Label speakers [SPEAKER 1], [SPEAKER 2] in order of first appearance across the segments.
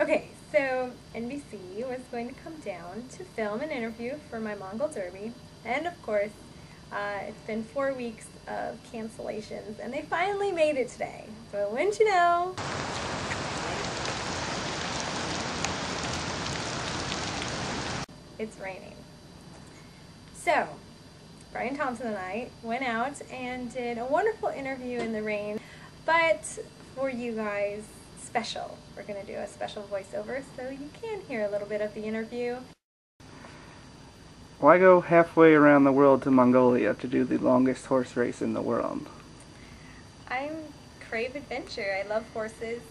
[SPEAKER 1] Okay, so NBC was going to come down to film an interview for my Mongol Derby, and of course, it's been 4 weeks of cancellations, and they finally made it today. So wouldn't you know, it's raining. So, Brian Thompson and I went out and did a wonderful interview in the rain, but for you guys, special. We're going to do a special voiceover so you can hear a little bit of the interview.
[SPEAKER 2] Why go halfway around the world to Mongolia to do the longest horse race in the world?
[SPEAKER 1] I crave adventure. I love horses.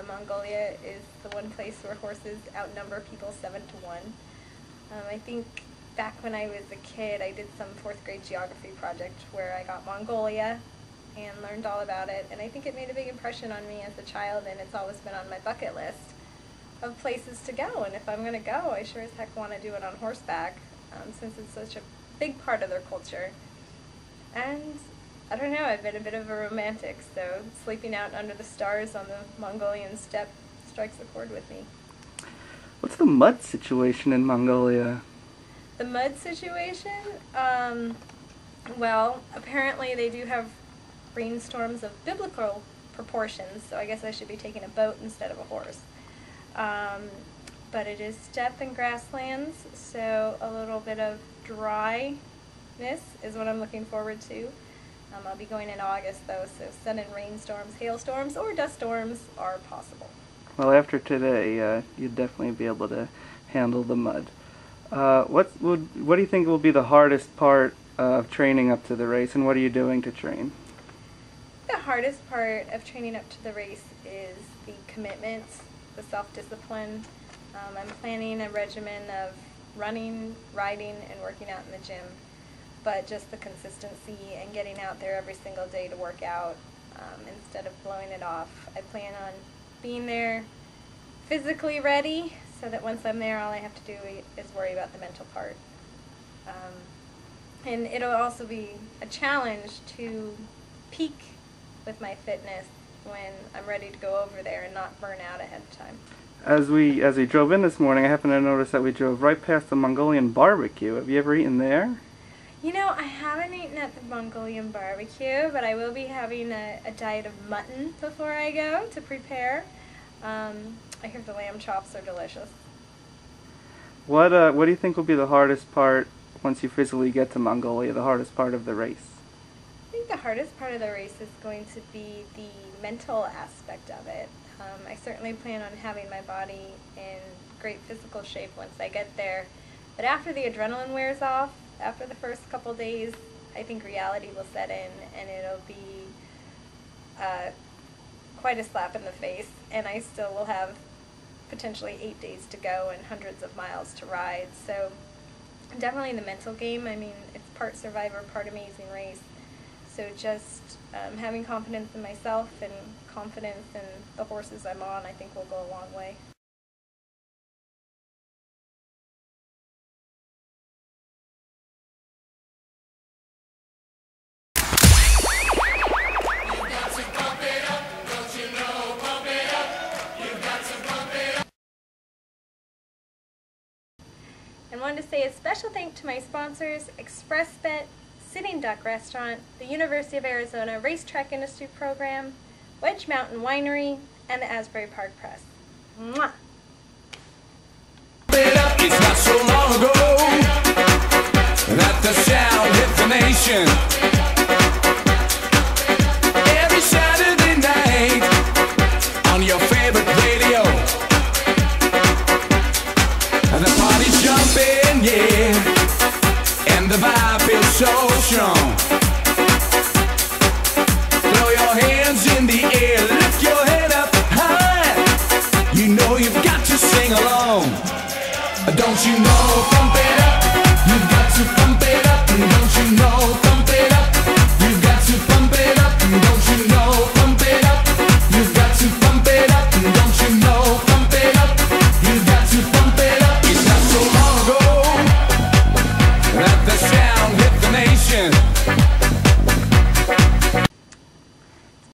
[SPEAKER 1] Mongolia is the one place where horses outnumber people 7 to 1. I think back when I was a kid, I did some 4th grade geography project where I got Mongolia and learned all about it, and I think it made a big impression on me as a child, and it's always been on my bucket list of places to go. And if I'm going to go, I sure as heck want to do it on horseback, since it's such a big part of their culture. And I don't know, I've been a bit of a romantic, so sleeping out under the stars on the Mongolian steppe strikes a chord with me.
[SPEAKER 2] What's the mud situation in Mongolia?
[SPEAKER 1] The mud situation? Well, apparently they do have rainstorms of biblical proportions, so I guess I should be taking a boat instead of a horse. But it is steppe and grasslands, so a little bit of dryness is what I'm looking forward to. I'll be going in August though, so sudden rainstorms, hailstorms, or dust storms are possible.
[SPEAKER 2] Well, after today, you'd definitely be able to handle the mud. What do you think will be the hardest part of training up to the race, and what are you doing to train?
[SPEAKER 1] The hardest part of training up to the race is the commitment, the self-discipline. I'm planning a regimen of running, riding, and working out in the gym, but just the consistency and getting out there every single day to work out instead of blowing it off. I plan on being there physically ready so that once I'm there, all I have to do is worry about the mental part. And it'll also be a challenge to peak with my fitness when I'm ready to go over there and not burn out ahead of time.
[SPEAKER 2] As we drove in this morning, I happened to notice that we drove right past the Mongolian barbecue. Have you ever eaten there?
[SPEAKER 1] You know, I haven't eaten at the Mongolian barbecue, but I will be having a diet of mutton before I go to prepare. I hear the lamb chops are delicious.
[SPEAKER 2] What do you think will be the hardest part once you physically get to Mongolia, the hardest part of the race?
[SPEAKER 1] I think the hardest part of the race is going to be the mental aspect of it. I certainly plan on having my body in great physical shape once I get there, but after the adrenaline wears off, after the first couple days, I think reality will set in, and it'll be quite a slap in the face, and I still will have potentially 8 days to go and hundreds of miles to ride. So definitely the mental game. I mean, it's part survivor, part amazing race. So just having confidence in myself and confidence in the horses I'm on, I think will go a long way. And wanted to say a special thanks to my sponsors, ExpressBet, Sitting Duck Restaurant, the University of Arizona Racetrack Industry Program, Wedge Mountain Winery, and the Asbury Park Press. Mwah!